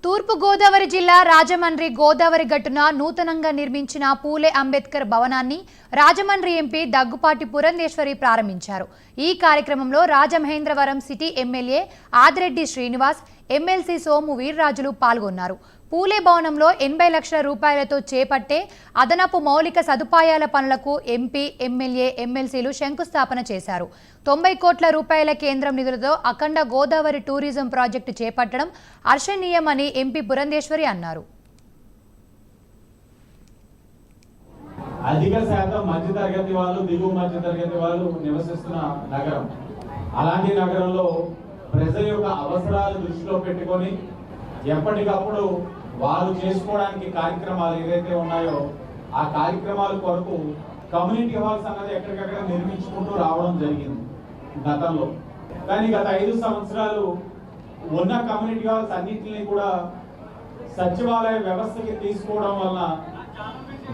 తూర్పు గోదావరి జిల్లా రాజమండ్రి గోదావరి గట్టున నూతనంగా నిర్మించిన పూలే అంబేద్కర్ భవనాన్ని రాజమండ్రి ఎంపీ దగ్గుపాటి పురంధేశ్వరి ప్రారంభించారు। ఈ కార్యక్రమంలో Rajamahendravaram city MLA Adireddy Srinivas, MLC Somu వీర్రాజులు పాల్గొన్నారు। పూలే భవనంలో 80 లక్షల రూపాయలతో చేపట్టే అదనపు మౌలిక సదుపాయాల పనులకు ఎంపీ, ఎమ్మెల్యే, ఎమ్మెల్సీలు శంకుస్థాపన చేశారు। 90 కోట్ల రూపాయల కేంద్రం నిధులతో అఖండ గోదావరి టూరిజం ప్రాజెక్టు చేపట్టడం హర్షణీయమని ఎంపీ పురంధేశ్వరి అన్నారు। అధిక శాతం మధ్యతరగతి వాళ్ళు, దిగువ మధ్యతరగతి వాళ్ళు నివసిస్తున్న నగరం। అలాంటి నగరంలో ప్రజల యొక్క అవసరాలు దృష్టిలో పెట్టుకొని ఎప్పటికప్పుడు వారు చేసుకోవడానికి కార్యక్రమాలు ఏదైతే ఉన్నాయో ఆ కార్యక్రమాల కొరకు కమ్యూనిటీ హాల్స్ అన్నది ఎక్కడికక్కడ నిర్మించుకుంటూ రావడం జరిగింది గతంలో। కానీ గత 5 సంవత్సరాలు ఉన్న కమ్యూనిటీ హాల్స్ అన్నింటినీ కూడా సచివాలయ వ్యవస్థకి తీసుకోవడం వలన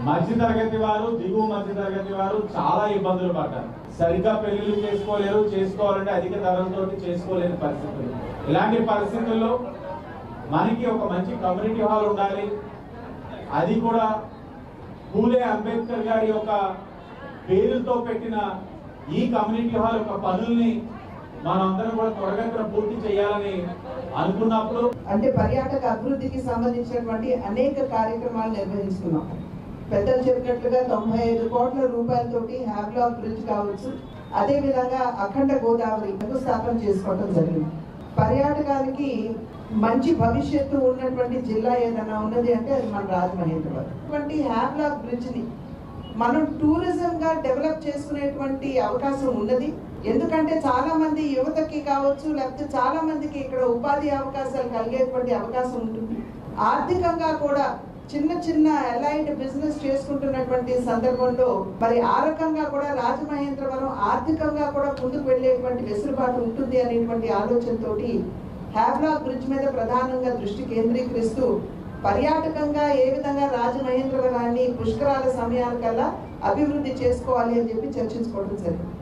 మధ్యతరగతి వారు, దిగువ మధ్యతరగతి వారు చాలా ఇబ్బందులు పడ్డారు। సరిగ్గా పెళ్లిళ్ళు చేసుకోలేరు, చేసుకోవాలంటే అధిక ధరలతో చేసుకోలేని పరిస్థితులు। ఇలాంటి పరిస్థితుల్లో మనకి ఒక మంచి కమ్యూనిటీ హాల్ ఉండాలి, అది కూడా పూలే అంబేద్కర్ గారి యొక్క పేరుతో పెట్టిన ఈ కమ్యూనిటీ హాల్ యొక్క పనుల్ని మనందరం కూడా త్వరగా పూర్తి చేయాలని అనుకున్నప్పుడు అంటే పర్యాటక అభివృద్ధికి సంబంధించినటువంటి అనేక కార్యక్రమాలు నిర్వహిస్తున్నాం। పెద్దలు చెప్పినట్లుగా 95 కోట్ల రూపాయలతోటి హ్యావ్లాక్ బ్రిడ్జ్ కావచ్చు, అదే విధంగా అఖండ గోదావరి శంకుస్థాపన చేసుకోవడం జరిగింది। పర్యాటకానికి మంచి భవిష్యత్తు ఉన్నటువంటి జిల్లా ఏదైనా ఉన్నది అంటే అది మన రాజమహేంద్రవరం। ఇటువంటి హ్యావ్లాక్ బ్రిడ్జ్ ని మనం టూరిజం గా డెవలప్ చేసుకునేటువంటి అవకాశం ఉన్నది। ఎందుకంటే చాలా మంది యువతకి కావచ్చు, లేకపోతే చాలా మందికి ఇక్కడ ఉపాధి అవకాశాలు కలిగేటువంటి అవకాశం ఉంటుంది। ఆర్థికంగా కూడా చిన్న చిన్న అలైడ్ బిజినెస్ చేసుకుంటున్నటువంటి సందర్భంలో మరి ఆ రకంగా కూడా రాజమహేంద్రవరం ఆర్థికంగా కూడా ముందుకు వెళ్ళేటువంటి వెసులుబాటు ఉంటుంది అనేటువంటి ఆలోచనతోటి హ్యావ్లాక్ బ్రిడ్జ్ మీద ప్రధానంగా దృష్టి కేంద్రీకరిస్తూ పర్యాటకంగా ఏ విధంగా రాజమహేంద్రవరాన్ని పుష్కరాల సమయానికల్లా అభివృద్ధి చేసుకోవాలి అని చెప్పి చర్చించుకోవడం జరిగింది।